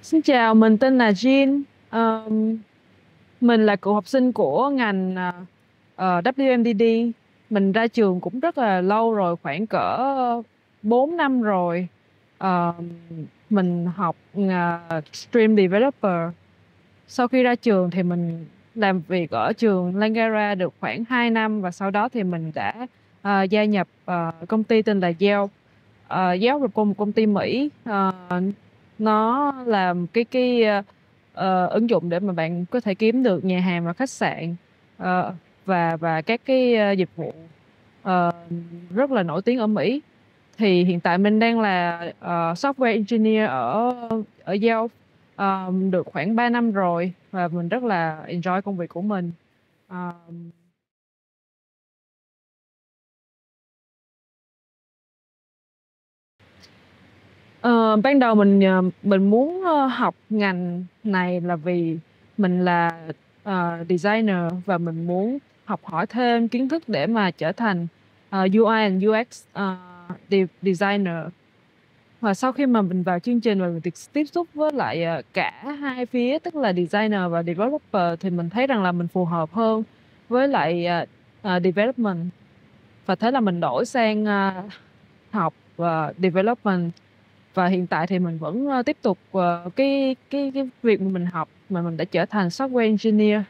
Xin chào, mình tên là Jean. Mình là cựu học sinh của ngành WMDD. Mình ra trường cũng rất là lâu rồi, khoảng cỡ 4 năm rồi. Ờ, mình học Stream Developer. Sau khi ra trường thì mình làm việc ở trường Langara được khoảng 2 năm và sau đó thì mình đã gia nhập công ty tên là Yelp. Yelp là một công ty Mỹ. Nó làm ứng dụng để mà bạn có thể kiếm được nhà hàng và khách sạn, và các dịch vụ ờ, rất là nổi tiếng ở Mỹ. Thì hiện tại mình đang là software engineer ở ở Yelp, được khoảng 3 năm rồi và mình rất là enjoy công việc của mình. Ờ, Ờ, Ban đầu mình muốn học ngành này là vì mình là designer và mình muốn học hỏi thêm kiến thức để mà trở thành UI and UX designer. Và sau khi mà mình vào chương trình và mình được tiếp xúc với lại cả hai phía, tức là designer và developer, thì mình thấy rằng là mình phù hợp hơn với lại development, và thế là mình đổi sang học development. Và hiện tại thì mình vẫn tiếp tục cái việc mà mình học, mà mình đã trở thành software engineer.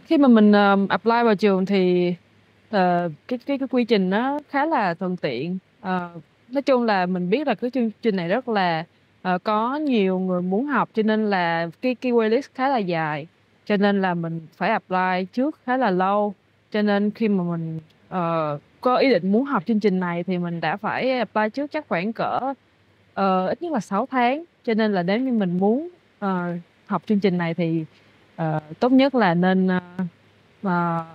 Khi mà mình apply vào trường thì cái quy trình nó khá là thuận tiện. Nói chung là mình biết là cái chương trình này rất là có nhiều người muốn học, cho nên là cái waitlist khá là dài, cho nên là mình phải apply trước khá là lâu. Cho nên khi mà mình có ý định muốn học chương trình này thì mình đã phải apply trước chắc khoảng cỡ ít nhất là 6 tháng. Cho nên là nếu như mình muốn học chương trình này thì tốt nhất là nên ờ,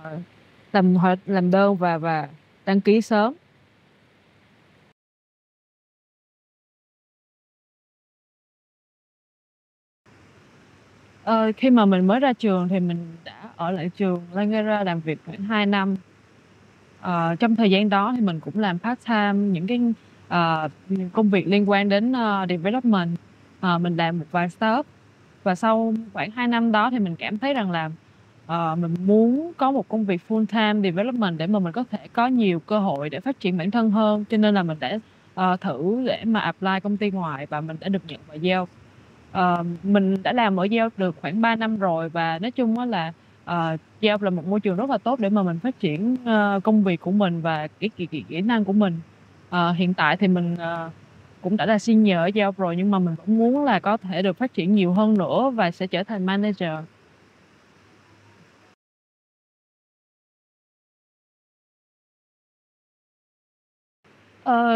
làm đơn và đăng ký sớm. Khi mà mình mới ra trường thì mình đã ở lại trường Langara làm việc khoảng 2 năm. Trong thời gian đó thì mình cũng làm part time những cái ờ, công việc liên quan đến development. Mình làm một vài startup, và sau khoảng 2 năm đó thì mình cảm thấy rằng là mình muốn có một công việc full time development để mà mình có thể có nhiều cơ hội để phát triển bản thân hơn, cho nên là mình đã thử để mà apply công ty ngoài và mình đã được nhận vào Yelp. Mình đã làm ở Yelp được khoảng 3 năm rồi, và nói chung á là Yelp là một môi trường rất là tốt để mà mình phát triển công việc của mình và kỹ năng của mình. Hiện tại thì mình cũng đã là senior ở Yelp rồi, nhưng mà mình vẫn muốn là có thể được phát triển nhiều hơn nữa và sẽ trở thành manager.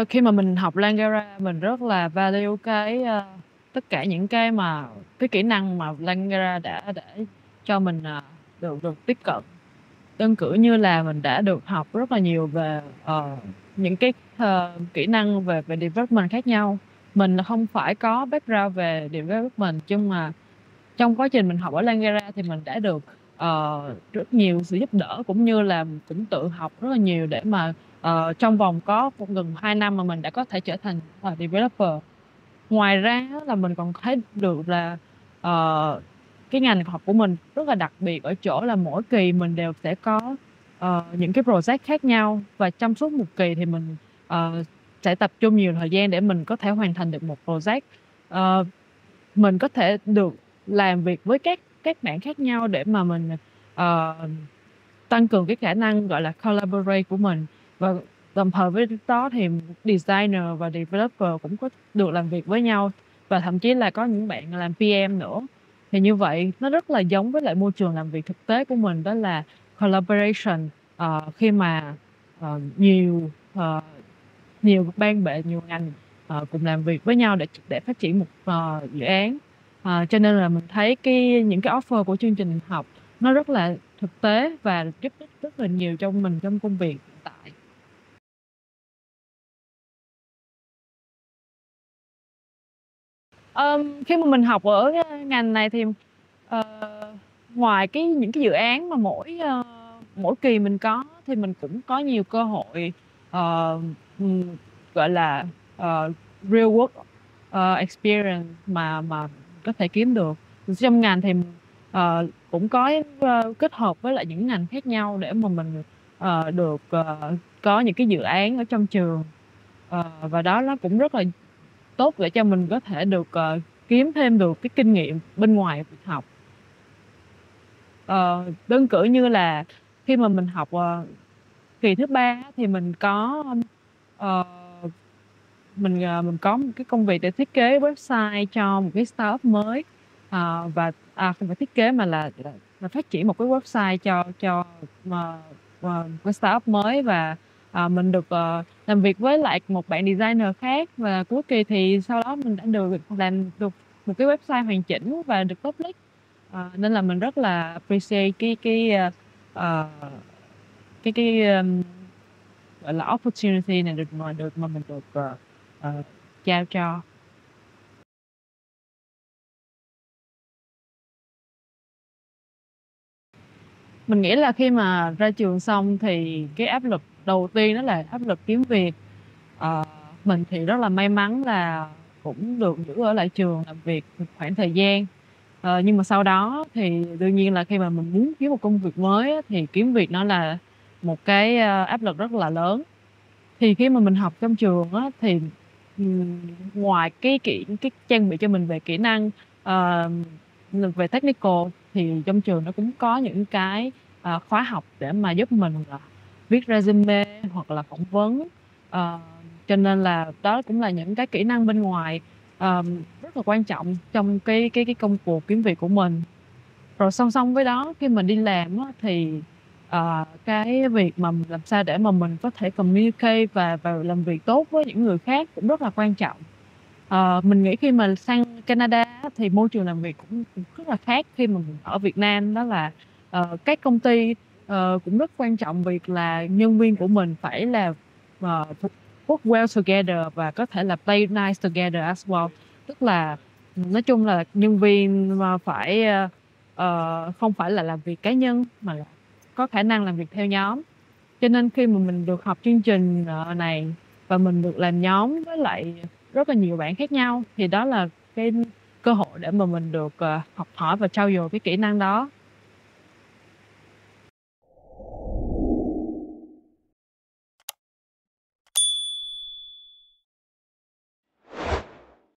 Khi mà mình học Langara mình rất là value tất cả những cái kỹ năng mà Langara đã cho mình được tiếp cận. Đơn cử như là mình đã được học rất là nhiều về những kỹ năng về development khác nhau. Mình không phải có background về development, nhưng mà trong quá trình mình học ở Langara thì mình đã được rất nhiều sự giúp đỡ, cũng như là cũng tự học rất là nhiều để mà trong vòng có gần 2 năm mà mình đã có thể trở thành developer. Ngoài ra á, là mình còn thấy được là ờ, cái ngành học của mình rất là đặc biệt ở chỗ là mỗi kỳ mình đều sẽ có những cái project khác nhau, và trong suốt một kỳ thì mình ờ, sẽ tập trung nhiều thời gian để mình có thể hoàn thành được một project. Ờ, mình có thể được làm việc với các bạn khác nhau để mà mình ờ, tăng cường cái khả năng gọi là collaborate của mình, và đồng thời với đó thì designer và developer cũng có được làm việc với nhau, và thậm chí là có những bạn làm PM nữa. Thì như vậy nó rất là giống với lại môi trường làm việc thực tế của mình, đó là collaboration. Khi mà nhiều nhiều ban bệ, nhiều ngành cùng làm việc với nhau để phát triển một dự án. Cho nên là mình thấy những cái offer của chương trình học nó rất là thực tế và giúp ích rất là nhiều trong mình trong công việc hiện tại. Khi mà mình học ở ngành này thì ờ, ngoài những cái dự án mà mỗi mỗi kỳ mình có thì mình cũng có nhiều cơ hội ờ, gọi là real work experience mà có thể kiếm được trong ngành thì cũng có kết hợp với lại những ngành khác nhau để mà mình được có những cái dự án ở trong trường. Và đó nó cũng rất là tốt để cho mình có thể được kiếm thêm được cái kinh nghiệm bên ngoài việc học. Đơn cử như là khi mà mình học kỳ thứ ba thì mình có ờ, mình có một cái công việc để thiết kế website cho một cái startup mới. Và không phải thiết kế mà là phát triển một cái website cho mà cái startup mới. Và mình được làm việc với lại một bạn designer khác, và cuối kỳ thì sau đó mình đã được làm được một cái website hoàn chỉnh và được public. Nên là mình rất là appreciate ờ, cái gọi là opportunity này được mà mình được trao cho. Mình nghĩ là khi mà ra trường xong thì cái áp lực đầu tiên đó là áp lực kiếm việc. Ờ, mình thì rất là may mắn là cũng được giữ ở lại trường làm việc một khoảng thời gian. Nhưng mà sau đó thì đương nhiên là khi mà mình muốn kiếm một công việc mới á, thì kiếm việc nó là một cái áp lực rất là lớn. Thì khi mà mình học trong trường á thì ngoài cái trang bị cho mình về kỹ năng ờ, về technical, thì trong trường nó cũng có những cái khóa học để mà giúp mình viết resume hoặc là phỏng vấn. Ờ, cho nên là đó cũng là những cái kỹ năng bên ngoài ờ, rất là quan trọng trong cái công cuộc kiếm việc của mình. Rồi song song với đó khi mình đi làm á, thì cái việc mà làm sao để mà mình có thể communicate và làm việc tốt với những người khác cũng rất là quan trọng. Mình nghĩ khi mà sang Canada á, thì môi trường làm việc cũng rất là khác khi mà mình ở Việt Nam. Đó là các công ty cũng rất quan trọng việc là nhân viên của mình phải là work well together và có thể là play nice together as well. Tức là nói chung là nhân viên mà phải không phải là làm việc cá nhân mà là có khả năng làm việc theo nhóm. Cho nên khi mà mình được học chương trình này và mình được làm nhóm với lại rất là nhiều bạn khác nhau, thì đó là cái cơ hội để mà mình được học hỏi và trau dồi cái kỹ năng đó.